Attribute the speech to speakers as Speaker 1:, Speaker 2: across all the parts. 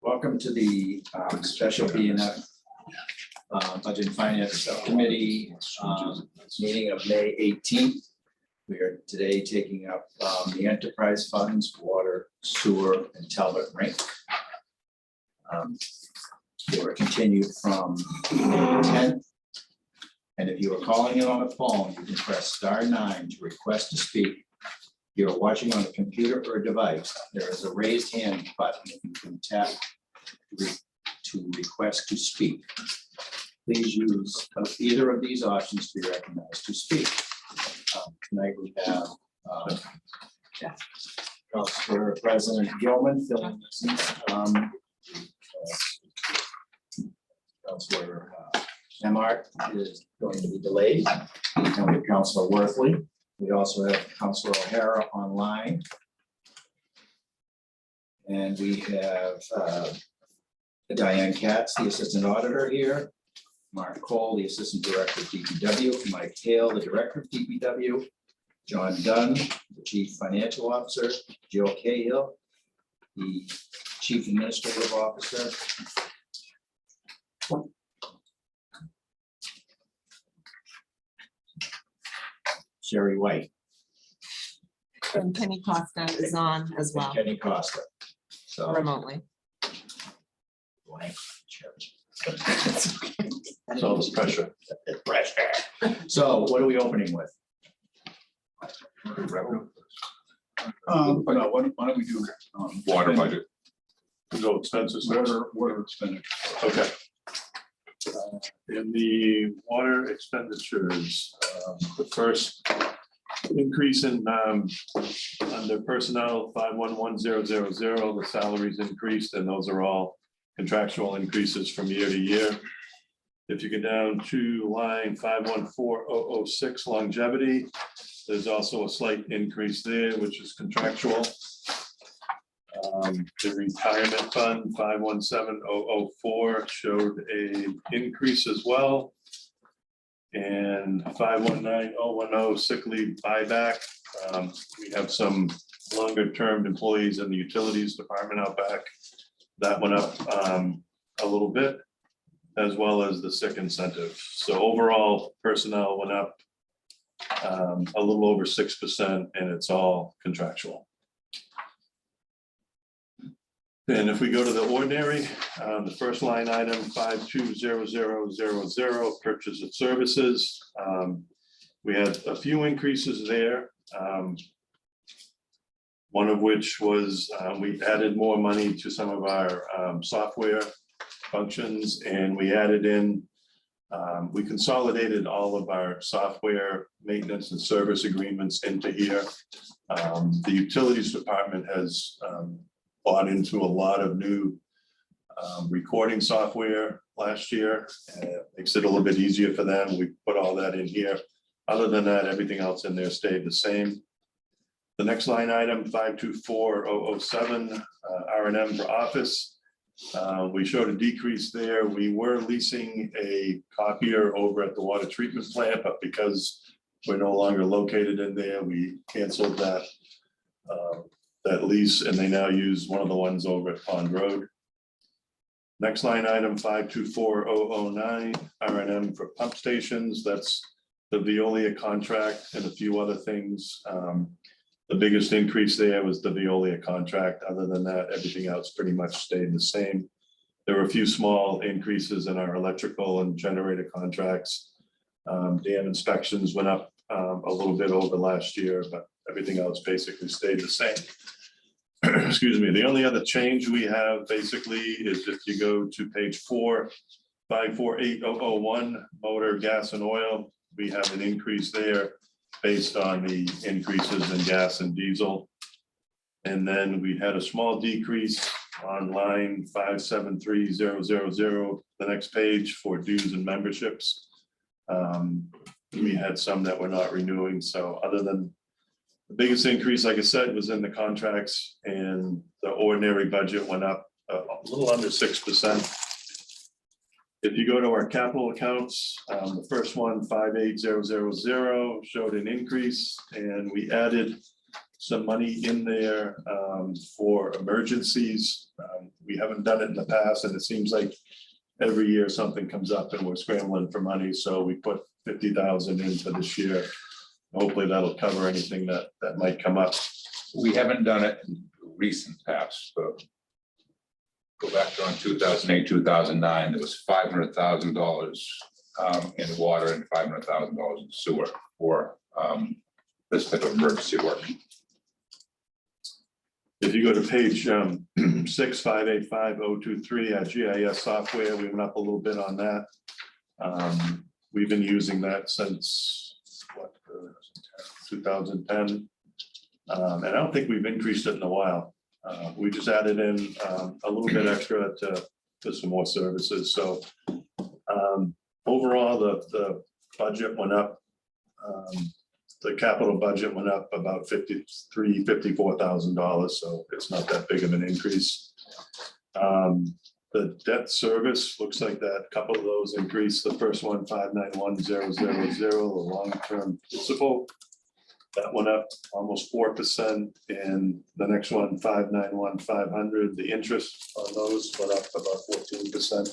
Speaker 1: Welcome to the special B&F Budget and Finance Subcommittee meeting of May 18th. We are today taking up the enterprise funds, water, sewer, and Talbot Rink. They were continued from May 10th. And if you are calling in on a phone, you can press *9 to request to speak. If you're watching on a computer or a device, there is a raised hand button that you can tap to request to speak. Please use either of these options to be recognized to speak. Tonight we have Councilor President Gilman filling this in. Councilor Emart is going to be delayed. And we have Councilor Worthley. We also have Councilor O'Hara online. And we have Diane Katz, the Assistant Auditor here. Mark Cole, the Assistant Director of DPW. Mike Hale, the Director of DPW. John Dunn, the Chief Financial Officer. Jill Cahill, the Chief Administrative Officer. Sherry White.
Speaker 2: And Kenny Costa is on as well,
Speaker 1: Kenny Costa. So
Speaker 2: remotely.
Speaker 1: blank chair.
Speaker 3: That's all this pressure.
Speaker 1: So what are we opening with?
Speaker 3: No, why don't we do
Speaker 4: Water budget.
Speaker 3: go expenses? Water expenditure.
Speaker 4: Okay.
Speaker 3: In the water expenditures, the first increase in under personnel 511000, the salaries increased, and those are all contractual increases from year to year. If you go down to line 514006 longevity, there's also a slight increase there, which is contractual. The retirement fund 517004 showed a increase as well. And 519010 sick leave buyback. We have some longer term employees in the utilities department out back. That went up a little bit, as well as the sick incentive. So overall personnel went up a little over 6%, and it's all contractual. And if we go to the ordinary, the first line item 520000, purchase of services. We had a few increases there. One of which was we added more money to some of our software functions, and we added in, we consolidated all of our software maintenance and service agreements into here. The utilities department has bought into a lot of new recording software last year, and it makes it a little bit easier for them. We put all that in here. Other than that, everything else in there stayed the same. The next line item 524007, R&M for office. We showed a decrease there. We were leasing a copier over at the water treatment plant, but because we're no longer located in there, we canceled that lease, and they now use one of the ones over at Pond Road. Next line item 524009, R&M for pump stations. That's the Veolia contract and a few other things. The biggest increase there was the Veolia contract. Other than that, everything else pretty much stayed the same. There were a few small increases in our electrical and generator contracts. Dam inspections went up a little bit over last year, but everything else basically stayed the same. Excuse me. The only other change we have basically is if you go to page 4, 548001, motor, gas, and oil, we have an increase there based on the increases in gas and diesel. And then we had a small decrease on line 573000, the next page, for dues and memberships. We had some that were not renewing. So other than the biggest increase, like I said, was in the contracts, and the ordinary budget went up a little under 6%. If you go to our capital accounts, the first one, 58000, showed an increase, and we added some money in there for emergencies. We haven't done it in the past, and it seems like every year something comes up and we're scrambling for money, so we put 50,000 in for this year. Hopefully that'll cover anything that might come up.
Speaker 4: We haven't done it in recent past, but go back to around 2008, 2009, there was $500,000 in water and $500,000 in sewer for this type of emergency work.
Speaker 3: If you go to page 6585023, our GIS software, we went up a little bit on that. We've been using that since what, 2010. And I don't think we've increased it in a while. We just added in a little bit extra to some more services. So overall, the budget went up. The capital budget went up about $54,000. So it's not that big of an increase. The debt service looks like that a couple of those increased. The first one, 591,000, the long-term principal. That went up almost 4%, and the next one, 591,500. The interest on those went up about 14%.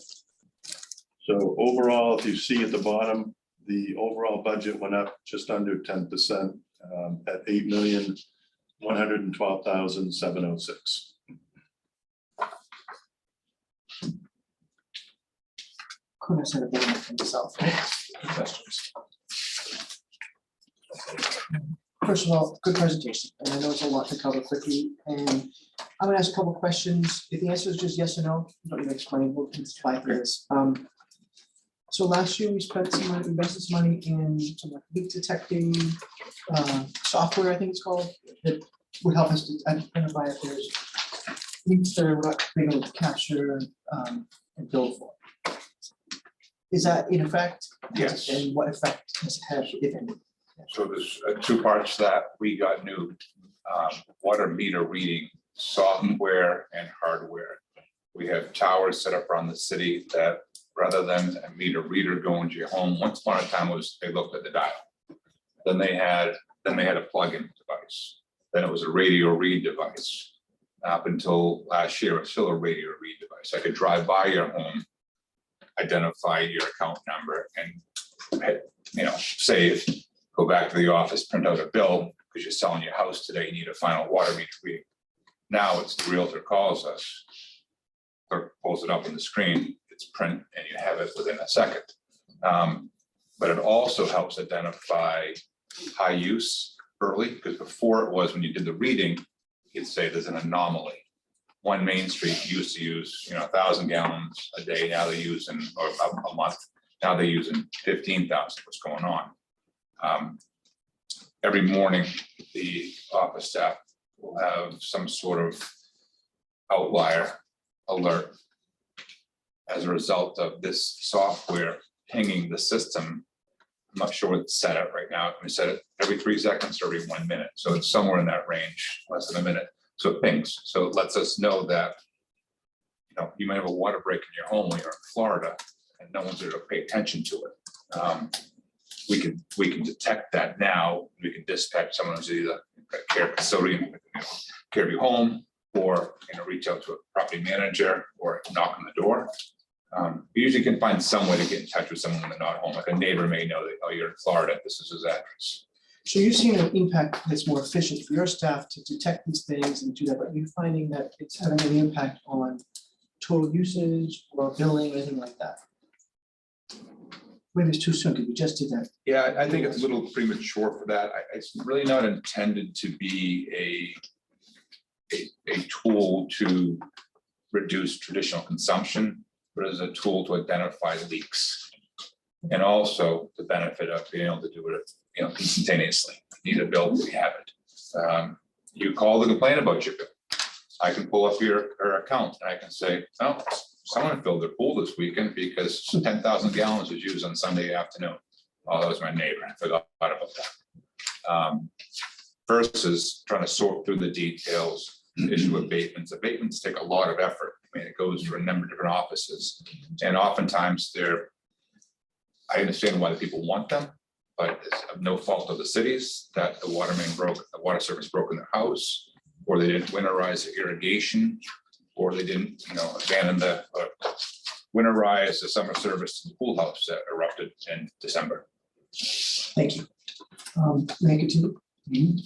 Speaker 3: So overall, if you see at the bottom, the overall budget went up just under 10% at $8,112,706.
Speaker 2: Couldn't have said it better myself.
Speaker 4: Questions?
Speaker 5: First of all, good presentation, and I know it's a lot to cover quickly, and I'm gonna ask a couple of questions. If the answer is just yes or no, you don't need to explain, we'll just 5 minutes. So last year we spent some money, invested some money in some like leak detecting software, I think it's called, that would help us to identify if there's leaks that are not being able to capture and bill for. Is that in effect?
Speaker 4: Yes.
Speaker 5: And what effect does it have, if any?
Speaker 4: So there's two parts to that. We got new water meter reading software and hardware. We have towers set up around the city that rather than a meter reader going to your home, once upon a time they looked at the dial. Then they had a plug-in device. Then it was a radio read device. Up until last year, it's still a radio read device. I could drive by your home, identify your account number, and save. Go back to the office, print out a bill because you're selling your house today. You need a final water meter reading. Now it's the realtor calls us, or pulls it up on the screen. It's print, and you have it within a second. But it also helps identify high use early, because before it was when you did the reading, you'd say there's an anomaly. One Main Street used to use 1,000 gallons a day. Now they're using, or a month. Now they're using 15,000. What's going on? Every morning, the office staff will have some sort of outlier alert as a result of this software pinging the system. I'm not sure what it's set at right now. We set it every 3 seconds or every 1 minute. So it's somewhere in that range, less than a minute. So it pings. So it lets us know that you might have a water break in your home when you're in Florida and no one's there to pay attention to it. We can detect that now. We can dispatch someone who's either a care custodian, care of your home, or reach out to a property manager or knock on the door. You usually can find some way to get in touch with someone when they're not home. Like a neighbor may know that, oh, you're in Florida, this is his address.
Speaker 5: So you're seeing an impact that's more efficient for your staff to detect these things and do that, but you're finding that it's having an impact on total usage or billing, anything like that? Maybe it's too soon because we just did that.
Speaker 4: Yeah, I think it's a little premature for that. It's really not intended to be a tool to reduce traditional consumption, but as a tool to identify leaks. And also the benefit of being able to do it instantaneously. Need a bill, we have it. You call to complain about your bill. I can pull up your account and I can say, oh, someone filled their pool this weekend because 10,000 gallons was used on Sunday afternoon. Oh, that was my neighbor. I forgot about that. Versus trying to sort through the details, issue abatements. Abatements take a lot of effort. I mean, it goes through a number of different offices. And oftentimes I understand why the people want them, but it's of no fault of the cities that the water main broke, the water service broke in their house, or they didn't winterize the irrigation, or they didn't, abandon the, winterize the summer service to the pool house that erupted in December.
Speaker 5: Thank you. May I continue?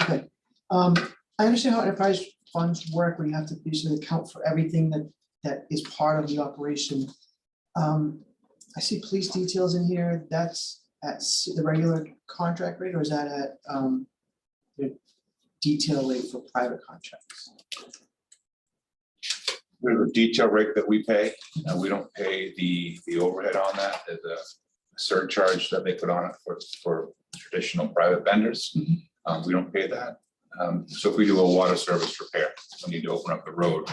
Speaker 5: Okay. I understand how enterprise funds work, where you have to basically account for everything that is part of the operation. I see police details in here, that's at the regular contract rate, or is that at the detail rate for private contracts?
Speaker 4: There's a detail rate that we pay, and we don't pay the overhead on that. There's a surcharge that they put on it for traditional private vendors. We don't pay that. So if we do a water service repair, we need to open up the road,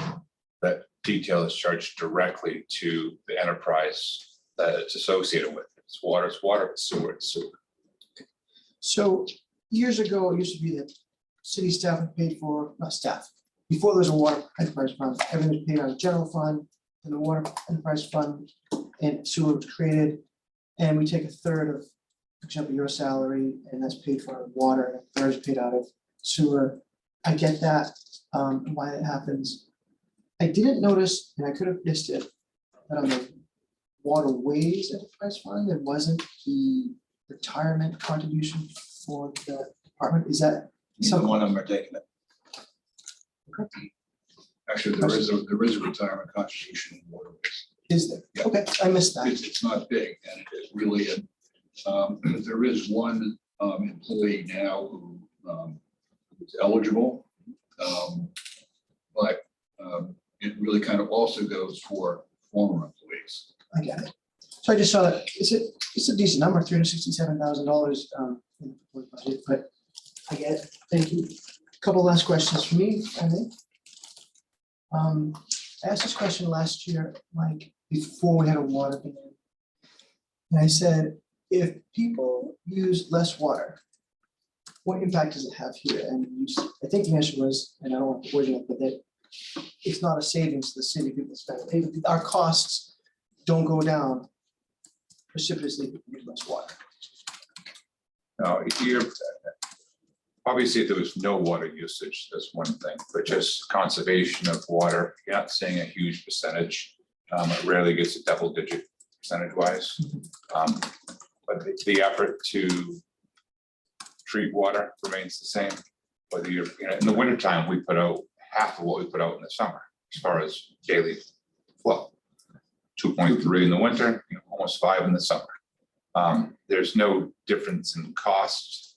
Speaker 4: that detail is charged directly to the enterprise that it's associated with. It's water, it's sewer, it's sewer.
Speaker 5: So years ago, it used to be that city staff had paid for, not staff, before there was a water enterprise fund, everything was paid out of general fund, and the water enterprise fund and sewer was created. And we take a third of, for example, your salary, and that's paid for out of water, and a third is paid out of sewer. I get that, why that happens. I didn't notice, and I could have missed it, that on the waterways enterprise fund, there wasn't the retirement contribution for the department. Is that
Speaker 1: Neither one of them are taking it.
Speaker 6: Actually, there is a retirement contribution in waterways.
Speaker 5: is there?
Speaker 6: Yeah.
Speaker 5: Okay, I missed that.
Speaker 6: It's not big, and it is really, there is one employee now who is eligible. But it really kind of also goes for former employees.
Speaker 5: I get it. So I just saw that, it's a decent number, $367,000 in the proposed budget, but I get it. Thank you. Couple last questions for me, if I may. I asked this question last year, like before we had a water ban. And I said, if people use less water, what impact does it have here? And I think the answer was, and I don't want to word it, but that it's not a savings to the city, people spend. Our costs don't go down precipitously if we use less water.
Speaker 4: Now, you're obviously, if there was no water usage, that's one thing, but just conservation of water, you're not seeing a huge percentage. It rarely gets a double-digit percentage-wise. But the effort to treat water remains the same. Whether you're, in the wintertime, we put out half of what we put out in the summer, as far as daily flow. 2.3 in the winter, almost 5 in the summer. There's no difference in cost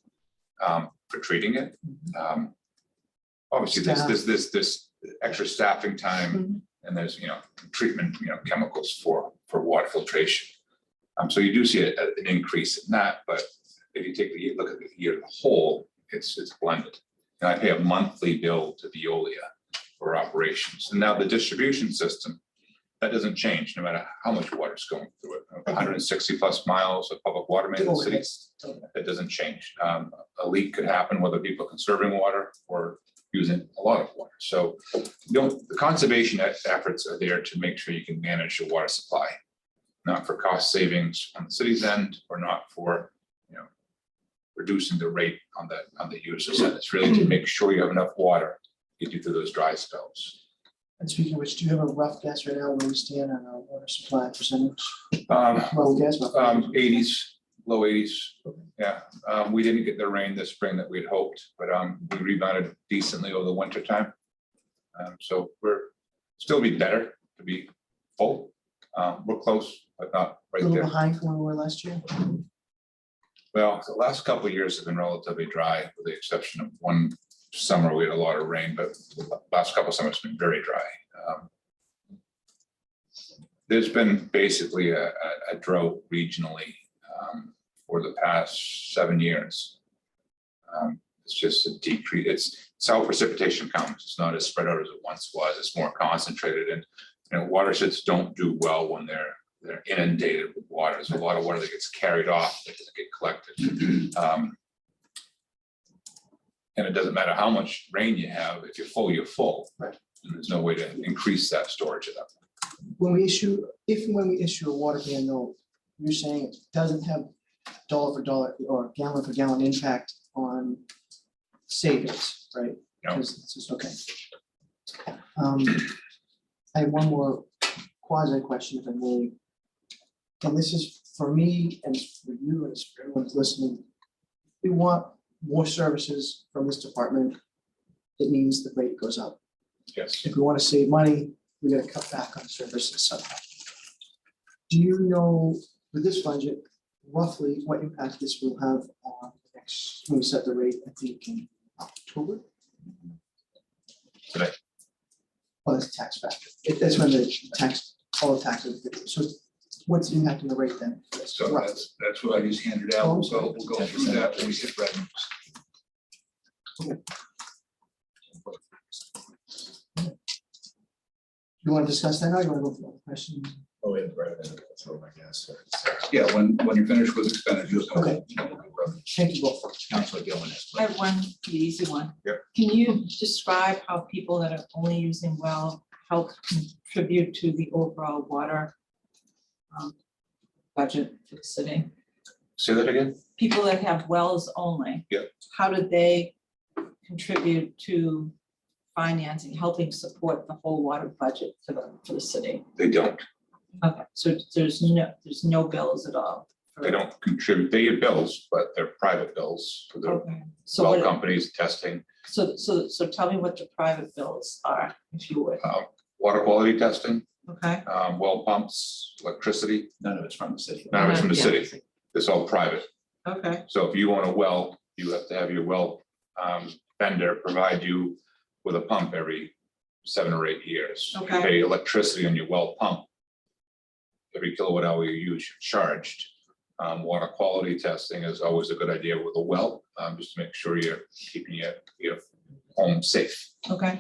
Speaker 4: for treating it. Obviously, there's this extra staffing time, and there's treatment chemicals for water filtration. So you do see an increase in that, but if you take the look at the year as a whole, it's blended. And I pay a monthly bill to Veolia for operations. And now the distribution system, that doesn't change no matter how much water is going through it. 160 plus miles of public water main in the cities, that doesn't change. A leak could happen whether people are conserving water or using a lot of water. So the conservation efforts are there to make sure you can manage your water supply, not for cost savings on the city's end, or not for reducing the rate on the user's end. It's really to make sure you have enough water to get you through those dry spells.
Speaker 5: And speaking of which, do you have a rough guess right now where we stand on our water supply percentage? Well, guess.
Speaker 4: 80s, low 80s. Yeah, we didn't get the rain this spring that we had hoped, but we rebounded decently over the winter time. So we're still be better to be full. We're close, but not
Speaker 5: A
Speaker 4: right
Speaker 5: little
Speaker 4: there.
Speaker 5: behind from where we were last year.
Speaker 4: Well, the last couple of years have been relatively dry, with the exception of one summer we had a lot of rain, but the last couple of summers have been very dry. There's been basically a drought regionally for the past 7 years. It's just a decrease. It's how precipitation comes. It's not as spread out as it once was. It's more concentrated, and watersheds don't do well when they're inundated with water. There's a lot of water that gets carried off that doesn't get collected. And it doesn't matter how much rain you have, if you're full, you're full.
Speaker 5: Right.
Speaker 4: And there's no way to increase that storage of that.
Speaker 5: When we issue a water ban note, you're saying it doesn't have dollar for dollar or gallon for gallon impact on savings, right?
Speaker 4: No.
Speaker 5: Because it's just, okay. I have one more quasi question, if I may. And this is for me and it's for you and it's for everyone who's listening. We want more services from this department. It means the rate goes up.
Speaker 4: Yes.
Speaker 5: If we want to save money, we gotta cut back on services somehow. Do you know, with this budget, roughly what impact this will have on the next, when we set the rate, I think in October?
Speaker 4: Today.
Speaker 5: Well, that's tax factor. That's when the tax, all the taxes, so what's the impact on the rate then?
Speaker 6: So that's what I just handed out. We'll go through that when we hit revenues.
Speaker 5: You want to discuss that now? You want to go for the questions?
Speaker 1: Oh, wait, right, that's what I guess.
Speaker 6: Yeah, when you're finished with expenditures. then we'll
Speaker 5: Okay.
Speaker 6: look at revenues.
Speaker 5: Thank you both.
Speaker 1: Counselor Gilman has.
Speaker 2: I have one pretty easy one.
Speaker 1: Yep.
Speaker 2: Can you describe how people that are only using well help contribute to the overall water budget for the city?
Speaker 4: Say that again?
Speaker 2: People that have wells only.
Speaker 4: Yep.
Speaker 2: How do they contribute to financing, helping support the whole water budget for the city?
Speaker 4: They don't.
Speaker 2: Okay, so there's no bills at all. for-
Speaker 4: They don't contribute. They get bills, but they're private bills for the
Speaker 2: Okay, so
Speaker 4: well
Speaker 2: what,
Speaker 4: companies testing,
Speaker 2: so tell me what the private bills are, if you would,
Speaker 4: water quality testing,
Speaker 2: okay?
Speaker 4: well pumps, electricity.
Speaker 1: None of it's from the city.
Speaker 4: None of it's from the
Speaker 2: Yeah.
Speaker 4: city. It's all private.
Speaker 2: Okay,
Speaker 4: So if you want a well, you have to have your well vendor provide you with a pump every 7 or 8 years. You
Speaker 2: Okay.
Speaker 4: pay electricity on your well pump. Every kilowatt hour you use, you're charged. Water quality testing is always a good idea with a well, just to make sure you're keeping your home safe.
Speaker 2: okay,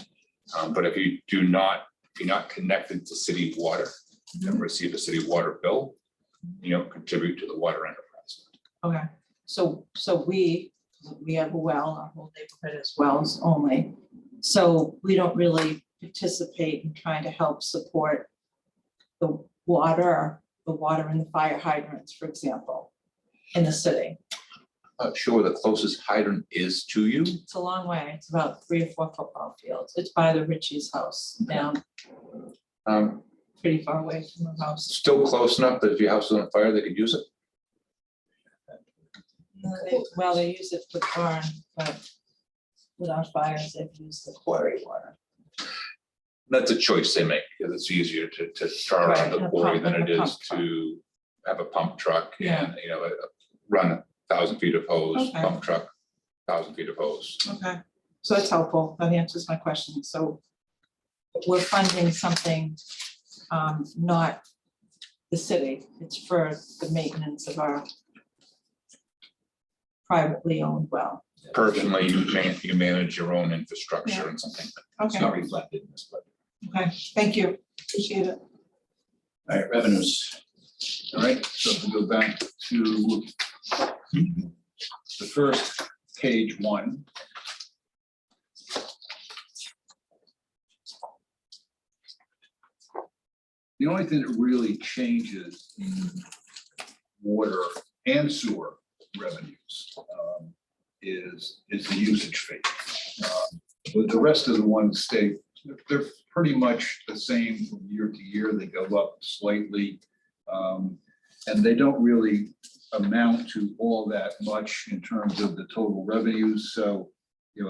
Speaker 4: But if you do not, if you're not connected to city water, you don't receive a city water bill, you don't contribute to the water enterprise.
Speaker 2: okay. So we have a well, our whole neighborhood is wells only. So we don't really participate in trying to help support the water in the fire hydrants, for example, in the city.
Speaker 4: Not sure where the closest hydrant is to you.
Speaker 2: It's a long way. It's about 3 or 4 football fields. It's by the Ritchie's house down pretty far away from the house.
Speaker 4: Still close enough that if your house is on fire, they could use it.
Speaker 2: Well, they use it for barn, but without fires, they've used the quarry water.
Speaker 4: That's a choice they make, because it's easier to char
Speaker 2: Right,
Speaker 4: around the
Speaker 2: and a
Speaker 4: quarry
Speaker 2: pump-
Speaker 4: than
Speaker 2: and
Speaker 4: it
Speaker 2: a
Speaker 4: is
Speaker 2: pump truck.
Speaker 4: to have a pump truck
Speaker 2: Yeah.
Speaker 4: and, run 1,000 feet of hose,
Speaker 2: Okay.
Speaker 4: pump truck, 1,000 feet of hose.
Speaker 2: Okay, so that's helpful. That answers my question. So we're funding something, not the city. It's for the maintenance of our privately owned well.
Speaker 4: Personally, you manage your own infrastructure and something. It's
Speaker 2: Okay,
Speaker 4: not reflected in this budget.
Speaker 2: okay, thank you. Appreciate it.
Speaker 1: All right, revenues.
Speaker 6: All right, so if we go back to the first page 1. The only thing that really changes in water and sewer revenues is the usage fee. But the rest of the ones stay, they're pretty much the same from year to year. They go up slightly. And they don't really amount to all that much in terms of the total revenues. So,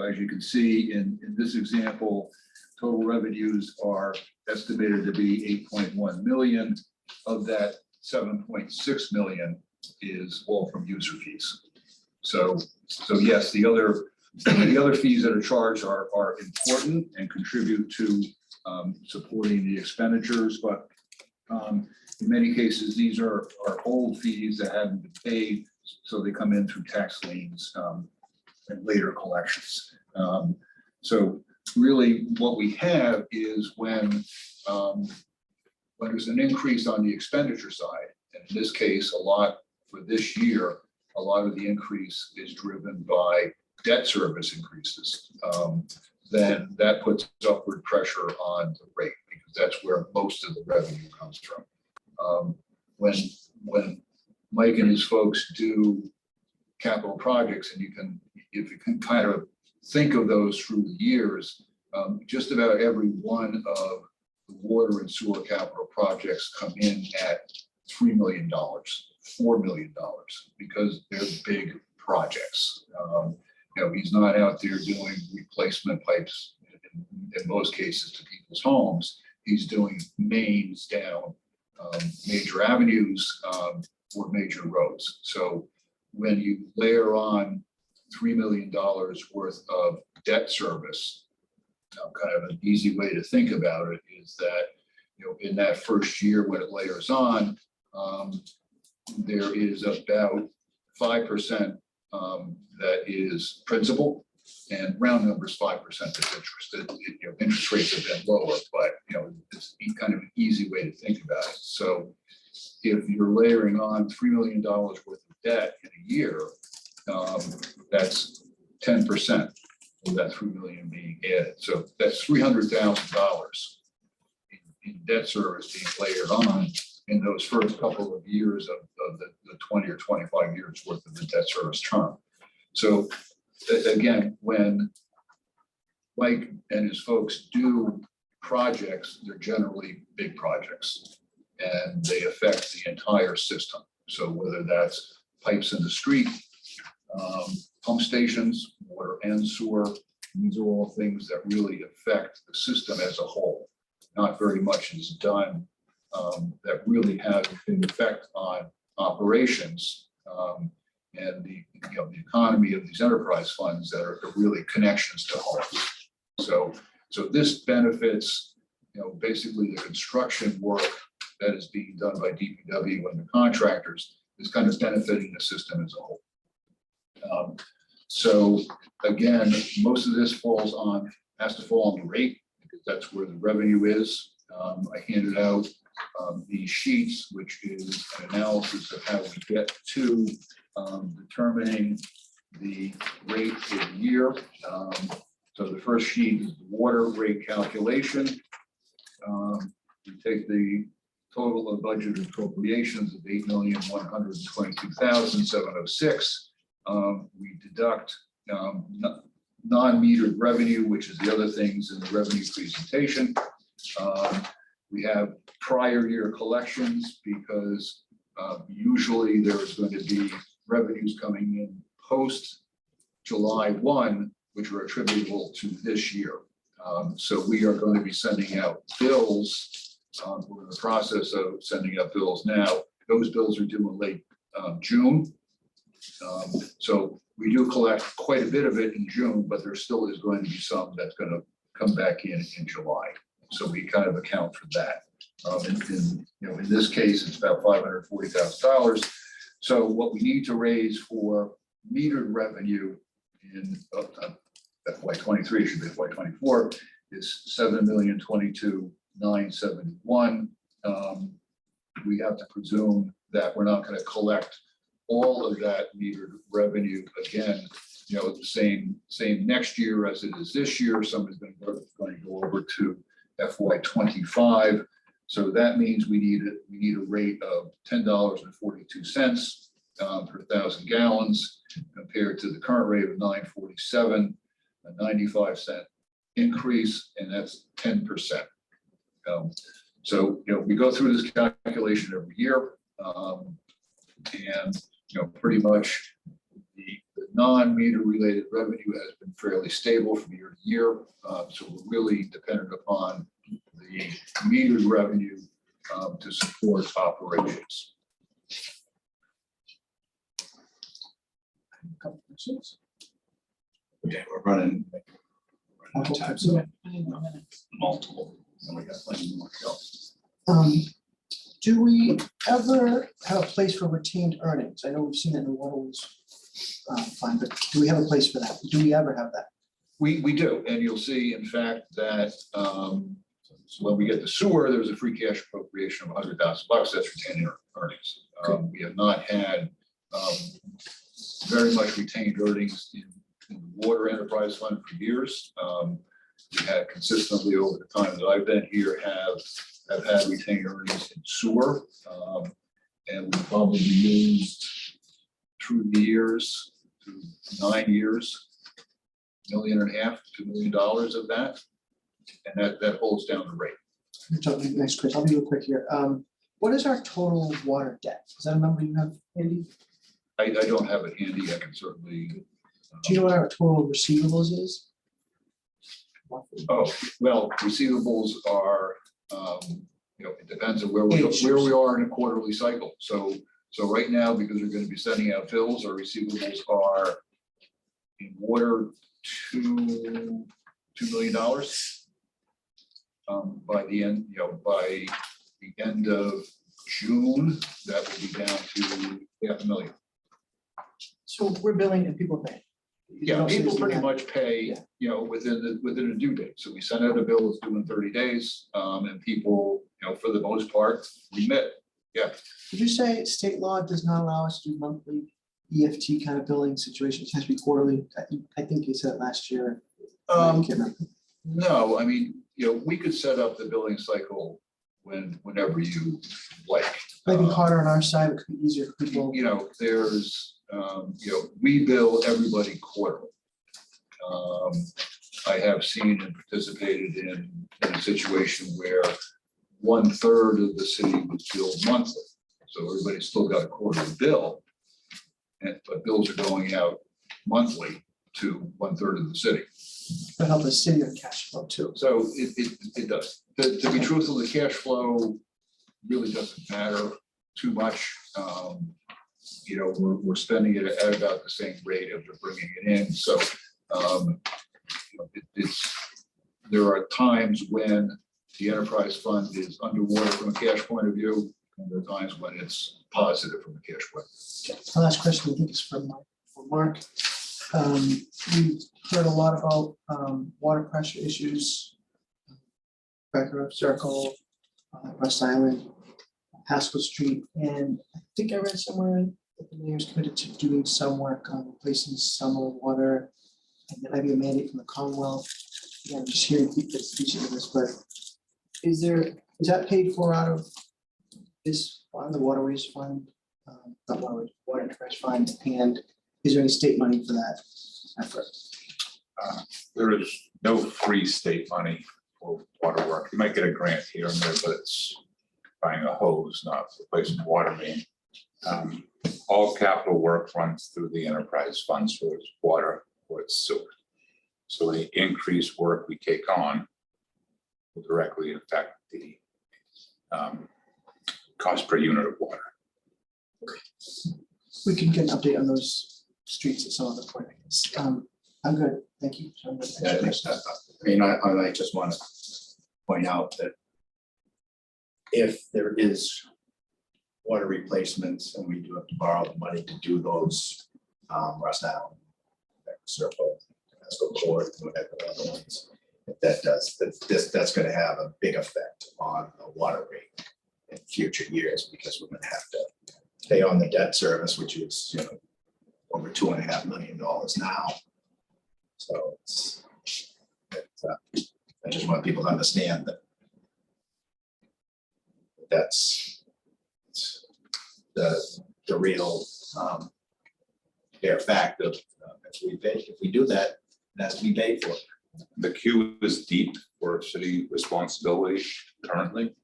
Speaker 6: as you can see in this example, total revenues are estimated to be 8.1 million. Of that, 7.6 million is all from user fees. So yes, the other fees that are charged are important and contribute to supporting the expenditures, but in many cases, these are old fees that haven't been paid, so they come in through tax liens and later collections. So really what we have is when there's an increase on the expenditure side, and in this case, a lot for this year, a lot of the increase is driven by debt service increases, then that puts upward pressure on the rate because that's where most of the revenue comes from. When Mike and his folks do capital projects, and if you can kind of think of those through the years, just about every one of the water and sewer capital projects come in at $3 million, $4 million, because they're big projects. He's not out there doing replacement pipes in most cases to people's homes. He's doing mains down major avenues or major roads. So when you layer on $3 million worth of debt service, kind of an easy way to think about it is that, in that first year when it layers on, there is about 5% that is principal, and round numbers 5% is interest. Interest rates have been lower, but it's kind of an easy way to think about it. So if you're layering on $3 million worth of debt in a year, that's 10% of that $3 million being added. So that's $300,000 in debt service being layered on in those first couple of years of the 20 or 25 years worth of the debt service term. So again, when Mike and his folks do projects, they're generally big projects, and they affect the entire system. So whether that's pipes in the street, pump stations, water and sewer, these are all things that really affect the system as a whole. Not very much is done that really has an effect on operations and the economy of these enterprise funds that are really connections to homes. So this benefits basically the construction work that is being done by DPW and the contractors is kind of benefiting the system as a whole. So again, most of this has to fall on the rate, because that's where the revenue is. I handed out these sheets, which is an analysis of how we get to determining the rate for the year. So the first sheet is the water rate calculation. We take the total of budgeted appropriations of $8,122,706. We deduct non-metered revenue, which is the other things in the revenue presentation. We have prior year collections because usually there is going to be revenues coming in post July 1, which are attributable to this year. So we are going to be sending out bills. We're in the process of sending out bills now. Those bills are due in late June. So we do collect quite a bit of it in June, but there still is going to be some that's going to come back in July. So we kind of account for that. In this case, it's about $540,000. So what we need to raise for metered revenue in FY23, should be FY24, is $7,022,971. We have to presume that we're not going to collect all of that metered revenue again, the same next year as it is this year. Some is going to go over to FY25. So that means we need a rate of $10.42 per 1,000 gallons compared to the current rate of $9.47, a 95-cent increase, and that's 10%. So we go through this calculation every year, and pretty much the non-meter related revenue has been fairly stable from year to year. So we're really dependent upon the metered revenue to support operations.
Speaker 5: Couple questions?
Speaker 1: Okay, we're running out of time, so
Speaker 2: Minutes.
Speaker 1: multiple, and we got plenty more to go.
Speaker 5: Do we ever have a place for retained earnings? I know we've seen it in the water was fine, but do we have a place for that? Do we ever have that?
Speaker 6: We do, and you'll see, in fact, that so when we get the sewer, there's a free cash appropriation of $100,000. That's retained earnings. We have not had very much retained earnings in the water enterprise fund for years. We had consistently over the time that I've been here have had retained earnings in sewer. And we probably used through the years, through 9 years, $1.5 million, $2 million of that. And that holds down the rate.
Speaker 5: Next question, I'll be real quick here. What is our total water debt? Is that a number you have, Andy?
Speaker 6: I don't have it handy. I can certainly.
Speaker 5: Do you know what our total receivables is?
Speaker 6: Oh, well, receivables are, it depends on where we are in a quarterly cycle. So right now, because we're going to be sending out bills, our receivables are in water $2 million. By the end, by the end of June, that will be down to $500,000.
Speaker 5: So we're billing and people pay.
Speaker 6: Yeah, people pretty much pay, within a due date. So we send out a bill that's due in 30 days, and people, for the most part, remit. Yeah.
Speaker 5: Did you say state law does not allow us to do monthly EFT kind of billing situations? It has to be quarterly. I think you said it last year. I can't remember.
Speaker 6: No, I mean, we could set up the billing cycle whenever you like.
Speaker 5: Maybe harder on our side, it could be easier for people.
Speaker 6: There's, we bill everybody quarterly. I have seen and participated in a situation where 1/3 of the city was billed monthly. So everybody's still got a quarterly bill. But bills are going out monthly to 1/3 of the city.
Speaker 5: But help the city on cash flow too.
Speaker 6: So it does. To be truthful, the cash flow really doesn't matter too much. We're spending it at about the same rate as we're bringing it in. So there are times when the enterprise fund is underwater from a cash point of view, and there are times when it's positive from a cash point.
Speaker 5: My last question, I think, is for Mark. We've heard a lot about water pressure issues, Becker Circle, West Island, Haskell Street, and I think I read somewhere that the mayor's committed to doing some work on replacing some of the water, and there might be a mandate from the Commonwealth. Yeah, I'm just hearing people speaking of this, but is that paid for out of this fund, the waterways fund, not waterways, water enterprise fund, and is there any state money for that effort?
Speaker 4: There is no free state money for water work. You might get a grant here and there, but it's buying a hose, not replacing water main. All capital work runs through the enterprise funds for its water or its sewer. So any increased work we take on will directly affect the cost per unit of water.
Speaker 5: We can get an update on those streets at some other point, I guess. I'm good, thank you.
Speaker 1: I just want to point out that if there is water replacements and we do have to borrow the money to do those, West Island, Circle, Haskell Court, whatever the other ones, if that's going to have a big effect on the water rate in future years, because we're going to have to pay on the debt service, which is over $2.5 million now. So I just want people to understand that that's the real bare fact of if we do that, it has to be paid for.
Speaker 4: The queue is deep for city responsibility currently.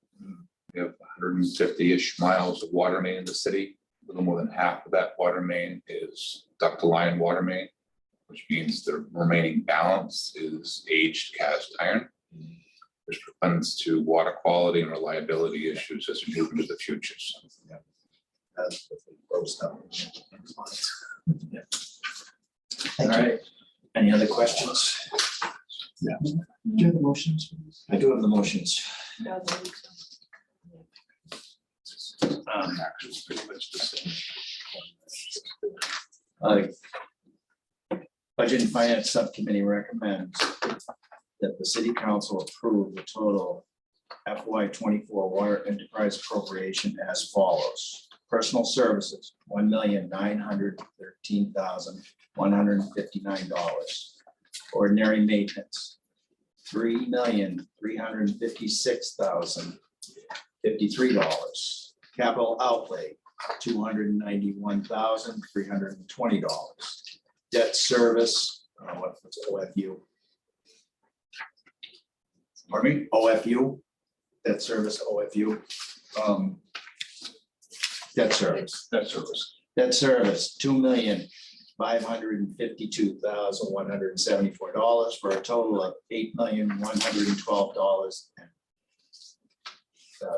Speaker 4: We have 150-ish miles of water main in the city. A little more than half of that water main is ductile iron water main, which means the remaining balance is aged cast iron, which lends to water quality and reliability issues as we move into the future. So,
Speaker 1: Yeah. That's the gross stuff. Yeah. All right. Any other questions?
Speaker 5: Do you have the motions?
Speaker 1: I do have the motions.
Speaker 3: It's pretty much the same.
Speaker 1: Budget and Finance Subcommittee recommends that the City Council approve the total FY24 water enterprise appropriation as follows. Personal services, $1,913,159. Ordinary maintenance, $3,356,053. Capital outlay, $291,320. Debt service, what's OFU?
Speaker 6: Pardon me?
Speaker 1: OFU, debt service, OFU,
Speaker 6: Um,
Speaker 1: debt service.
Speaker 6: that service.
Speaker 1: Debt service, $2,552,174 for a total of $8,112 and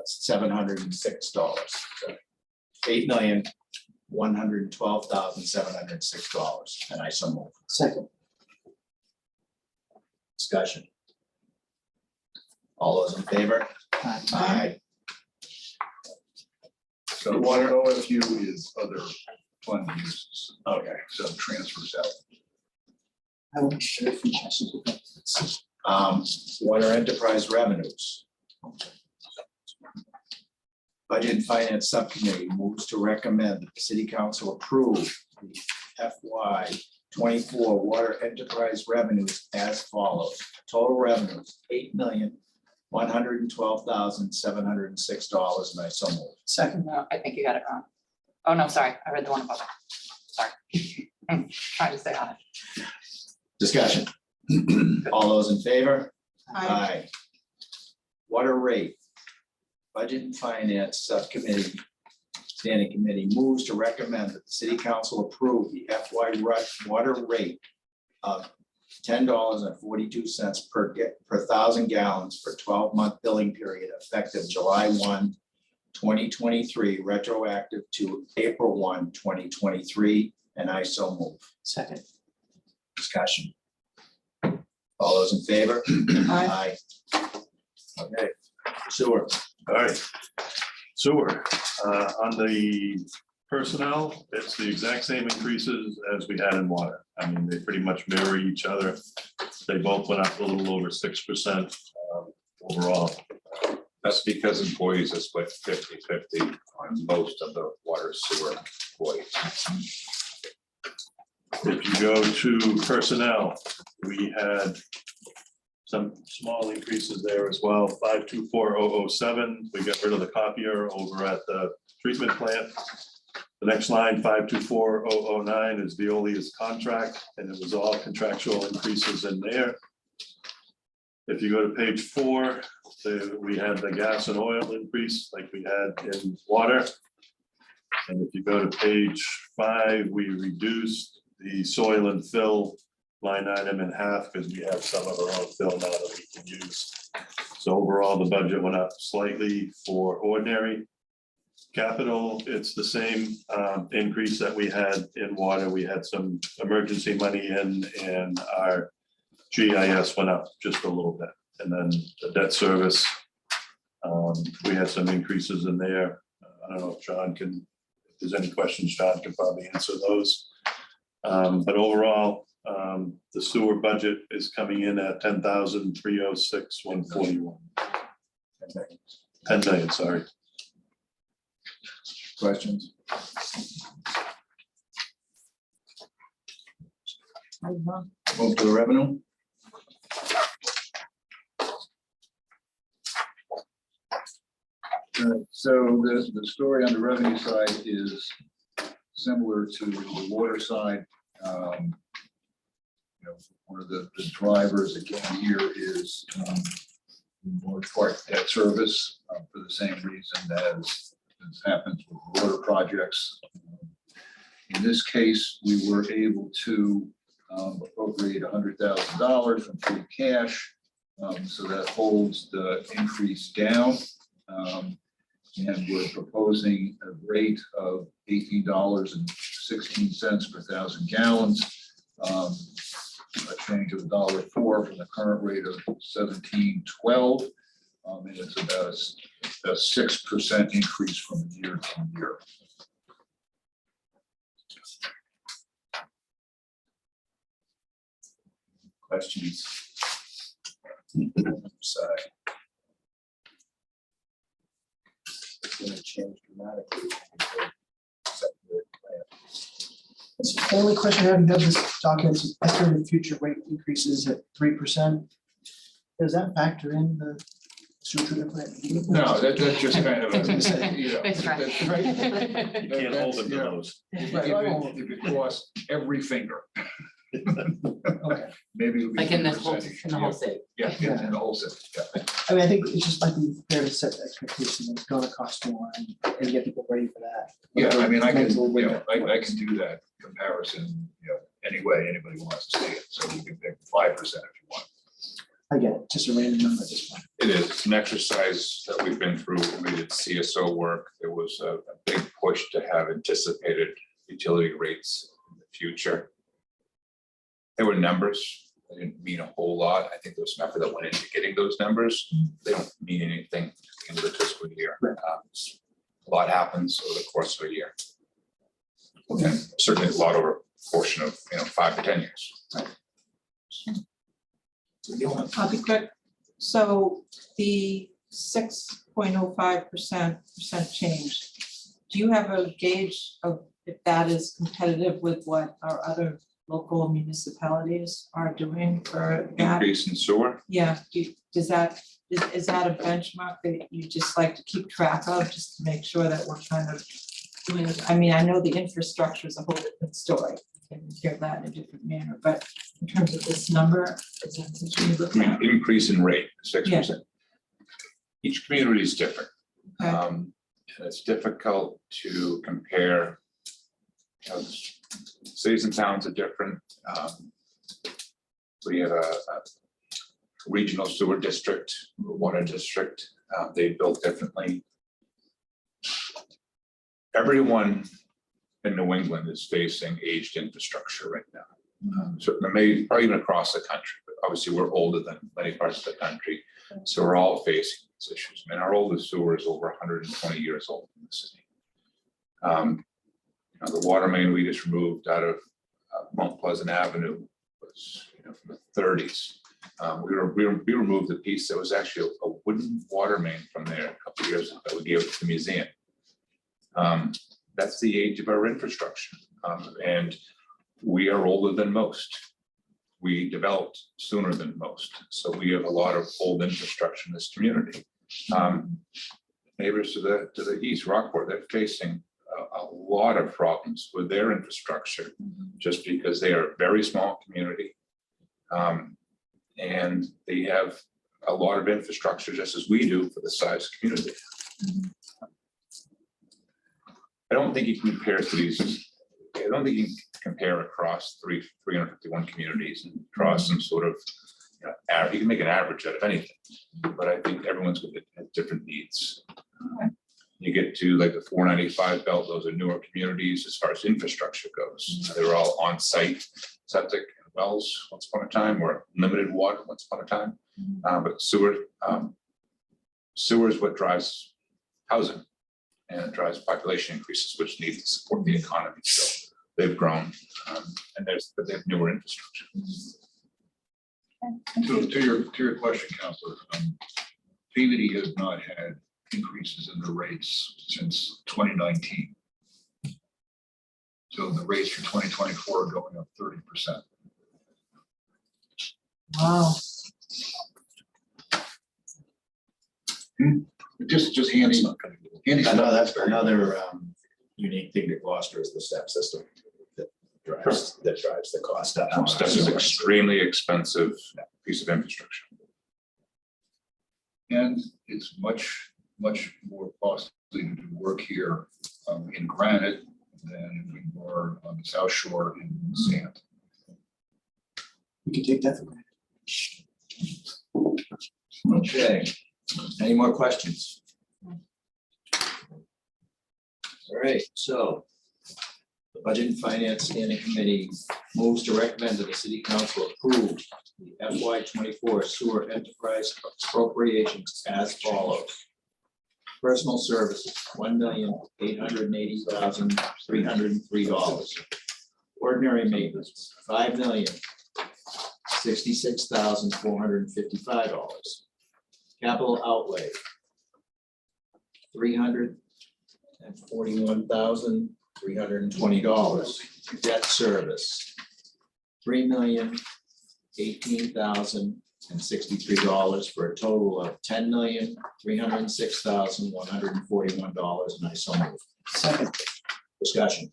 Speaker 1: $706. $8,112,706, and I so move.
Speaker 5: Second.
Speaker 1: Discussion. All those in favor? Aye.
Speaker 6: So water OFU is other fund uses,
Speaker 1: Okay.
Speaker 6: so transfers out.
Speaker 5: I will share if you pass it.
Speaker 1: Water enterprise revenues. Budget and Finance Subcommittee moves to recommend that the City Council approve the FY 24 water enterprise revenues as follows. Total revenues, $8,112,706, and I so move.
Speaker 5: Second.
Speaker 7: No, I think you got it wrong. Oh, no, sorry, I read the one above it. Sorry. I'm trying to stay on it.
Speaker 1: Discussion. All those in favor?
Speaker 2: Aye.
Speaker 1: Water rate. Budget and Finance Subcommittee, Standing Committee moves to recommend that the City Council approve the FY water rate of $10.42 per thousand gallons for 12-month billing period effective July 1, 2023, retroactive to April 1, 2023, and I so move.
Speaker 5: Second.
Speaker 1: Discussion. All those in favor?
Speaker 2: Aye.
Speaker 1: Okay, sewer.
Speaker 3: All right, sewer, on the personnel, it's the exact same increases as we had in water. I mean, they pretty much mirror each other. They both went up a little over 6% overall.
Speaker 4: That's because employees are split 50-50 on most of the water sewer employees.
Speaker 3: If you go to personnel, we had some small increases there as well. 524007, we got rid of the copier over at the treatment plant. The next line, 524009, is Veolia's contract, and it was all contractual increases in there. If you go to page 4, we had the gas and oil increase like we had in water. And if you go to page 5, we reduced the soil and fill line item in half because we have some of our own fill now that we can use. So overall, the budget went up slightly for ordinary. Capital, it's the same increase that we had in water. We had some emergency money in, and our GIS went up just a little bit. And then the debt service, we had some increases in there. I don't know if John can, if there's any questions, John can probably answer those. But overall, the sewer budget is coming in at 10,306,141. 10 million, sorry.
Speaker 1: Questions? Move to the revenue.
Speaker 6: So the story on the revenue side is similar to the water side. One of the drivers again here is more part debt service for the same reason as happens with water projects. In this case, we were able to appropriate $100,000 from free cash, so that holds the increase down. And we're proposing a rate of $18.16 per thousand gallons, a change of $1.04 from the current rate of $17.12, and it's about a 6% increase from year to year.
Speaker 1: Questions? Side. It's going to change dramatically.
Speaker 5: The only question I have in this document is estimated future rate increases at 3%. Does that factor in the sewer treatment plant?
Speaker 6: No, that's just kind of, you know.
Speaker 7: Nice try.
Speaker 6: that's right.
Speaker 3: You can't hold them to
Speaker 6: Yeah.
Speaker 3: those.
Speaker 6: If
Speaker 5: Right, I won't.
Speaker 6: if it costs every finger,
Speaker 5: Okay,
Speaker 6: maybe. it'll be
Speaker 7: Like in
Speaker 6: a
Speaker 7: this whole,
Speaker 6: percentage,
Speaker 7: in the whole city.
Speaker 6: Yeah, in the whole city, yeah.
Speaker 5: I mean, I think it's just like we fair to set the expectation that it's gonna cost more and get people ready for that.
Speaker 6: Yeah, I mean, I can,
Speaker 5: Mental
Speaker 6: you know,
Speaker 5: winter.
Speaker 6: I can do that comparison, you know, any way anybody wants to see it, so you can pick 5% if you want.
Speaker 5: I get it, just a random number at this point.
Speaker 4: It is, it's an exercise that we've been through. We did CSO work. There was a big push to have anticipated utility rates in the future. There were numbers, they didn't mean a whole lot. I think there was some effort that went into getting those numbers. They don't mean anything at the end of the fiscal year.
Speaker 5: Right.
Speaker 4: A lot happens over the course of a year. And certainly a lot over a portion of, 5 to 10 years.
Speaker 2: I'll be quick. So the 6.05% change, do you have a gauge of if that is competitive with what our other local municipalities are doing for that?
Speaker 4: Increase in sewer.
Speaker 2: Yeah, is that a benchmark that you just like to keep track of, just to make sure that we're kind of doing it? I mean, I know the infrastructure is a whole different story. You can hear that in a different manner, but in terms of this number, is that something you look
Speaker 4: I mean,
Speaker 2: at?
Speaker 4: increase in rate, 6%. Each community is different.
Speaker 2: Okay.
Speaker 4: And it's difficult to compare. Cities and towns are different. We have a regional sewer district, water district. They built differently. Everyone in New England is facing aged infrastructure right now. Certainly, maybe probably even across the country, but obviously we're older than many parts of the country. So we're all facing these issues. I mean, our oldest sewer is over 120 years old in the city. The water main we just removed out of Mount Pleasant Avenue was from the 30s. We removed the piece that was actually a wooden water main from there a couple of years ago. We gave it to the museum. That's the age of our infrastructure, and we are older than most. We developed sooner than most, so we have a lot of old infrastructure in this community. Neighbors to the east, Rockport, they're facing a lot of problems with their infrastructure, just because they are a very small community, and they have a lot of infrastructure just as we do for the size community. I don't think you can compare cities. I don't think you can compare across 351 communities and draw some sort of, you can make an average out of anything, but I think everyone's going to have different needs. You get to like the 495 belt, those are newer communities as far as infrastructure goes. They were all on-site septic and wells once upon a time, or limited water once upon a time. But sewer is what drives housing, and it drives population increases, which need to support the economy. So they've grown, but they have newer infrastructure.
Speaker 6: To your question, Counselor, Peabody has not had increases in the rates since 2019. So the rates for 2024 are going up 30%.
Speaker 2: Wow.
Speaker 6: Just handy.
Speaker 1: I know that's another unique thing to Gloucester is the step system that drives the cost up.
Speaker 4: Steps is extremely expensive piece of infrastructure.
Speaker 6: And it's much more costly to do work here in Granite than we were on the South Shore in sand.
Speaker 5: We can take that for granted.
Speaker 1: Okay, any more questions? All right, so the Budget and Finance Standing Committee moves to recommend that the City Council approve the FY24 sewer enterprise appropriations as follows. Personal services, $1,880,303. Ordinary maintenance, $5,066,455. Capital outlay, $341,320. Debt service, $3,018,000 and $63 for a total of $10,306,141, and I so move.
Speaker 5: Second.
Speaker 1: Discussion.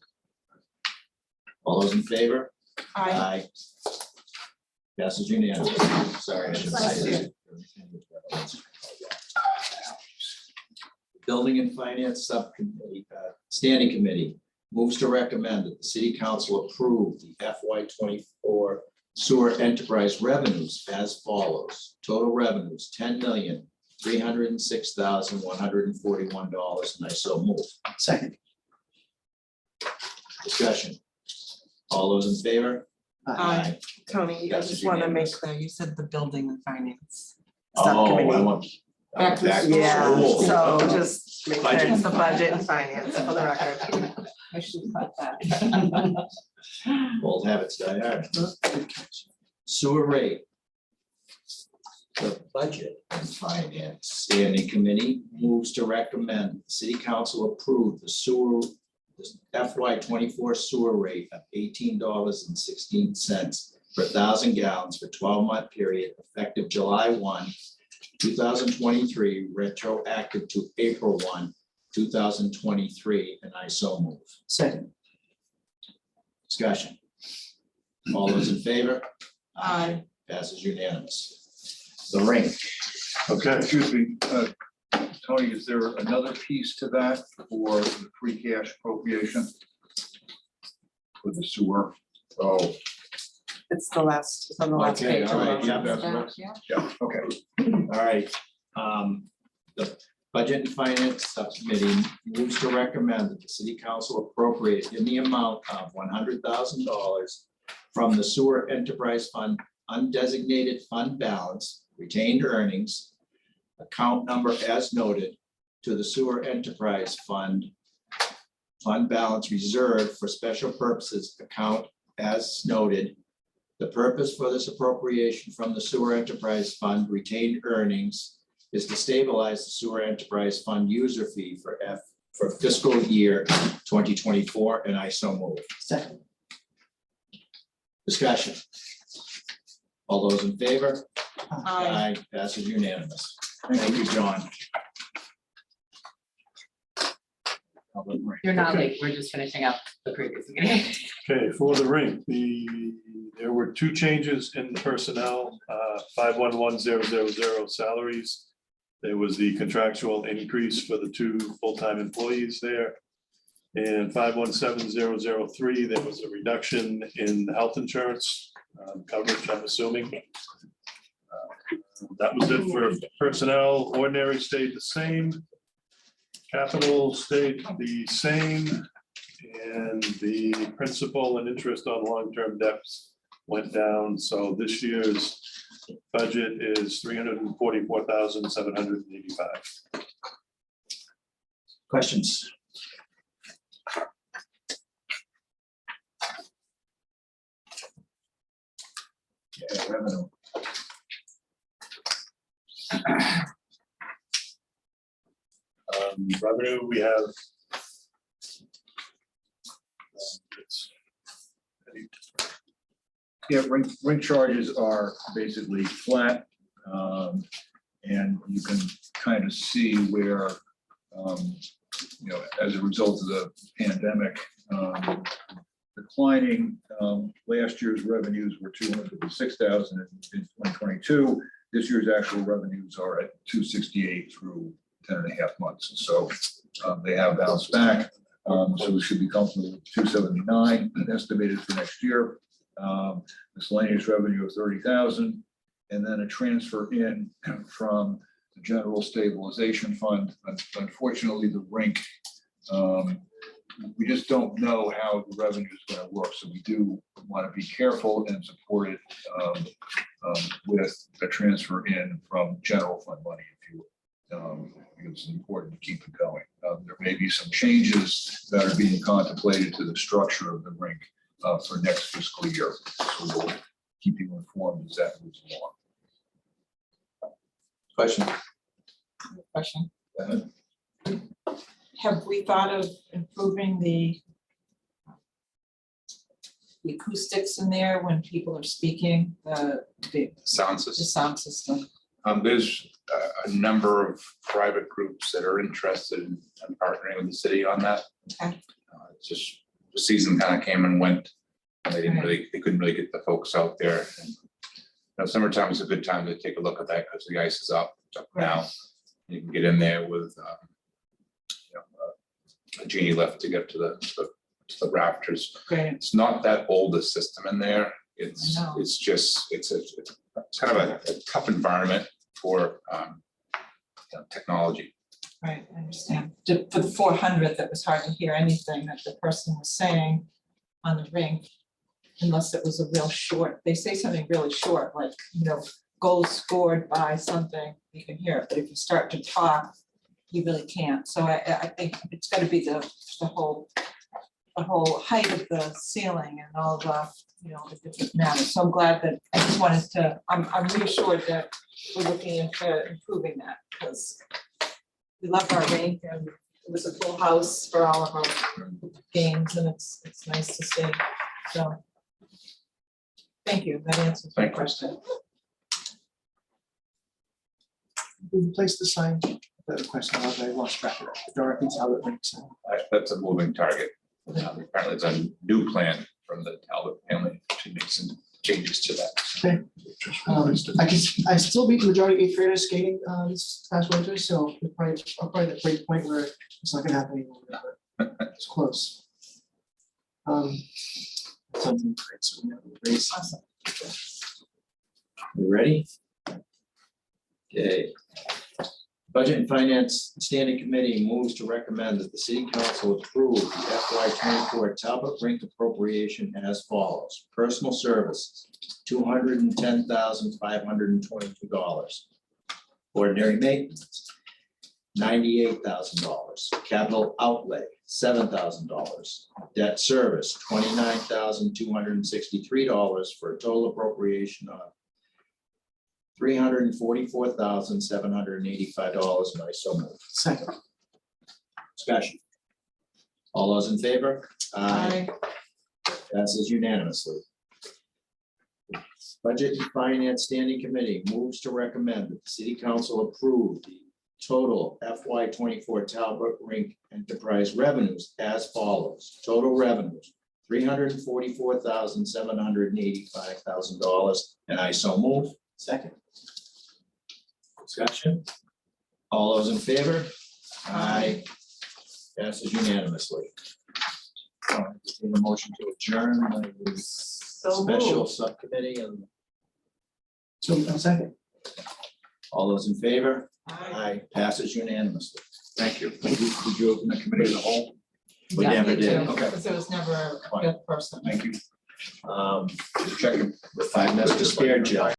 Speaker 1: All those in favor?
Speaker 2: I,
Speaker 1: Passes unanimously. Sorry, I should say that. Building and Finance Subcommittee, Standing Committee moves to recommend that the City Council approve the FY '24 sewer enterprise revenues as follows. Total revenues, $10,306,141, and I so move.
Speaker 5: Second.
Speaker 1: Discussion. All those in favor?
Speaker 2: Aye.
Speaker 8: Tony, I
Speaker 1: Passes
Speaker 8: just want to make
Speaker 1: unanimous.
Speaker 8: clear, you said the building and finance
Speaker 1: Oh, I
Speaker 8: subcommittee.
Speaker 1: want.
Speaker 2: Back to
Speaker 8: Yeah,
Speaker 1: school.
Speaker 8: so just make sure
Speaker 1: Budget.
Speaker 8: it's the budget and finance for the record.
Speaker 2: I should cut that.
Speaker 1: Old habits die hard. Sewer rate. The Budget and Finance Standing Committee moves to recommend the City Council approve the FY '24 sewer rate of $18.16 per 1,000 gallons for 12-month period effective July 1, 2023, retroactive to April 1, 2023, and I so move.
Speaker 5: Second.
Speaker 1: Discussion. All those in favor?
Speaker 2: Aye.
Speaker 1: Passes unanimous. The rink.
Speaker 3: Okay,
Speaker 6: Excuse me, Tony, is there another piece to that for the free cash appropriation? For the sewer? Oh,
Speaker 8: It's the last, it's on the last
Speaker 1: Okay,
Speaker 8: page.
Speaker 1: all right,
Speaker 8: almost.
Speaker 1: yeah.
Speaker 6: that's right.
Speaker 2: Yeah.
Speaker 6: Yeah, okay.
Speaker 1: All right. The Budget and Finance Subcommittee moves to recommend that the City Council appropriate in the amount of $100,000 from the Sewer Enterprise Fund undesignated fund balance, retained earnings, account number as noted, to the Sewer Enterprise Fund balance reserved for special purposes account as noted. The purpose for this appropriation from the Sewer Enterprise Fund retained earnings is to stabilize the Sewer Enterprise Fund user fee for fiscal year 2024, and I so move.
Speaker 5: Second.
Speaker 1: Discussion. All those in favor?
Speaker 2: Aye.
Speaker 1: Passes unanimous. Thank you, John.
Speaker 7: You're not
Speaker 3: Okay.
Speaker 7: late, we're just finishing up the previous meeting.
Speaker 3: okay, for the rink, there were two changes in the personnel, 511000 salaries. There was the contractual increase for the two full-time employees there. And 517003, there was a reduction in health insurance coverage, I'm assuming. That was it for personnel. Ordinary stayed the same. Capital stayed the same. And the principal and interest on long-term debts went down. So this year's budget is $344,785.
Speaker 1: Questions? Yeah, revenue.
Speaker 3: Revenue, we have. It's
Speaker 6: Yeah, rink charges are basically flat. And you can kind of see where, as a result of the pandemic, declining. Last year's revenues were 256,000 in 2022. This year's actual revenues are at 268 through 10.5 months. So they have bounced back. So we should be comfortable with 279 estimated for next year. Miscellaneous revenue of 30,000, and then a transfer in from the general stabilization fund. Unfortunately, the rink, we just don't know how the revenue is going to work. So we do want to be careful and support it with a transfer in from general fund money, if you will. Because it's important to keep it going. There may be some changes that are being contemplated to the structure of the rink for next fiscal year. So we'll keep you informed as that moves along.
Speaker 1: Question?
Speaker 2: Question.
Speaker 1: Go ahead.
Speaker 2: Have we thought of improving the the acoustics in there when people are speaking, the
Speaker 4: Sound system.
Speaker 2: sound system.
Speaker 4: There's a number of private groups that are interested in partnering with the city on that.
Speaker 2: Okay.
Speaker 4: It's just, the season kind of came and went, and they couldn't really get the folks out there. And, summertime is a good time to take a look at that because the ice is up, it's up now. You can get in there with, a genie lift to get to the rafters.
Speaker 2: Great.
Speaker 4: It's not that old a system in there. It's,
Speaker 2: I know.
Speaker 4: it's just, it's kind of a tough environment for technology.
Speaker 2: Right, I understand. For the 400, that was hard to hear anything that the person was saying on the rink, unless it was a real short, they say something really short, like, goals scored by something, you can hear it, but if you start to talk, you really can't. So I think it's gotta be the whole height of the ceiling and all the, the different matters. So I'm glad that, I just wanted to, I'm reassured that we're looking into improving that, because we love our rink and it was a full house for all of our games, and it's nice to see, so. Thank you, that answers my
Speaker 4: Thank you.
Speaker 2: question.
Speaker 5: We replaced the sign, the question, I lost track of it. Dorothy's Outlet Rink sign.
Speaker 4: That's a moving target. Apparently it's a new plan from the Talbot family to make some changes to that.
Speaker 5: I still beat the majority of eighth graders skating this past winter, so I'm probably at a great point where it's not gonna happen anymore, but it's close. Something great, so we have a race.
Speaker 2: Awesome.
Speaker 1: You ready? Okay. Budget and Finance Standing Committee moves to recommend that the City Council approve the FY 24 Talbot Rink appropriation as follows. Personal services, $210,522. Ordinary maintenance, $98,000. Capital outlay, $7,000. Debt service, $29,263 for a total appropriation of $344,785, and I so move.
Speaker 5: Second.
Speaker 1: Discussion. All those in favor?
Speaker 2: Aye.
Speaker 1: Passes unanimously. Budget and Finance Standing Committee moves to recommend that the City Council approve the total FY 24 Talbot Rink enterprise revenues as follows. Total revenues, $344,785,000, and I so move. Second. Discussion. All those in favor? Aye. Passes unanimously. Need a motion to adjourn the
Speaker 8: So
Speaker 1: special
Speaker 8: moved.
Speaker 1: subcommittee, and
Speaker 5: So a second.
Speaker 1: all those in favor?
Speaker 2: Aye.
Speaker 1: Passes unanimously.
Speaker 4: Thanght you.
Speaker 6: Did you open the committee of the whole?
Speaker 1: We
Speaker 2: Yeah,
Speaker 1: never
Speaker 2: me
Speaker 1: did.
Speaker 2: too,
Speaker 1: Okay.
Speaker 2: because there was never a good person.
Speaker 6: Thank you.
Speaker 1: Um,
Speaker 6: Just checking.
Speaker 1: with 5 minutes to spare, Jill.